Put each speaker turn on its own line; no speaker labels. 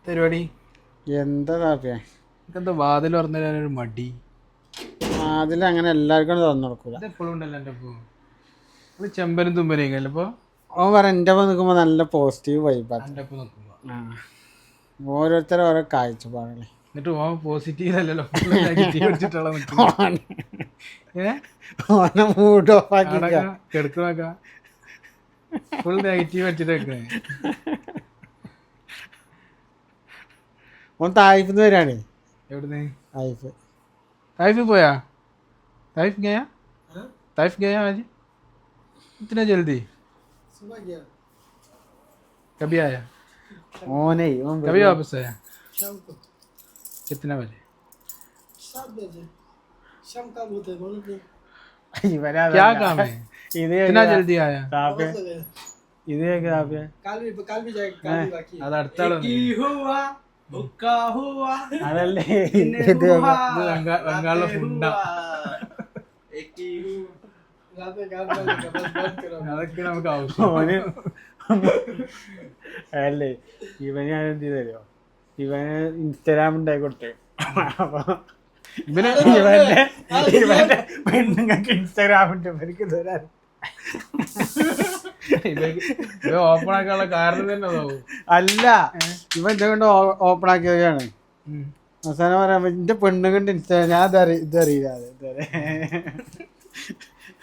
പരിപാടി
എന്താ താപ്പ്യ
എന്താ വാതിൽ തുറന്നൊരു മടി?
അതിൽ അങ്ങനെ എല്ലാവർക്കും തുറന്നു കൊടുക്കൂല.
എപ്പോഴും ഉണ്ടല്ലോ എൻ്റെ അപ്പോൾ ചെമ്പനും തുമ്പനും അല്ലപ്പോൾ
ഓൻ പറയാം എൻ്റെ ഒപ്പം നിൽക്കുമ്പോൾ നല്ല പോസിറ്റീവ് വൈബാണ്.
എൻ്റെ ഒപ്പം നിൽക്കുമ്പോൾ
ഓരോരുത്തരും ഓരോ കാഴ്ചപ്പാടല്ലേ.
എന്നിട്ട് ഓൻ പോസിറ്റീവ് അല്ലല്ലോ, നെഗറ്റീവ് അടിച്ചിട്ടുള്ള
ഓനെ മൂഡ് ഓഫ് ആക്കി
കിടക്കുന്നൊക്കെ ഫുൾ നെഗറ്റീവ് അടിച്ചിട്ട് വെക്കണേ.
ഓൻ തായ്ഫിന്ന് വരാണ്.
എവിടുന്ന്?
തായ്ഫ്
പോया? ताइफ गया? ताइफ गया आज इतना जल्दी?
सुबह गया.
कभी आया?
ओने
कभी वापस आया?
शाम को.
कितना बजे?
7 बजे. शाम काम होता है बोलो तो.
क्या काम है? इतना जल्दी आया?
इधे क्या पे?
काल भी जाएगा. काल भी बाकी है.
അത് അടുത്ത ആളാണ്.
അതല്ലേ
ബംഗാളിലെ ഫുഡാ. അതൊക്കെ നമുക്ക് ആവശ്യം.
അല്ലേ ഇവന് ഞാൻ എന്ത് ചെയ്തോ, ഇവന് ഇൻസ്റ്റാഗ്രാം ഉണ്ടായി കൊടുത്തു. അപ്പൊ ഇവന്റെ പെണ്ണുങ്ങൾക്ക് ഇൻസ്റ്റാഗ്രാം ഉണ്ട്, ഇവർക്ക് തരാൻ
ഓപ്പൺ ആക്കാനുള്ള കാരണം തന്നെ അതാവും.
അല്ല, ഇവൻ ഇതുകൊണ്ട് ഓപ്പൺ ആക്കിയതാണ്. അവസാനം പറയാൻ എന്റെ പെണ്ണുകൊണ്ട് ഇൻസ്റ്റാഗ്രാം ഞാൻ ഇതറിയില്ല.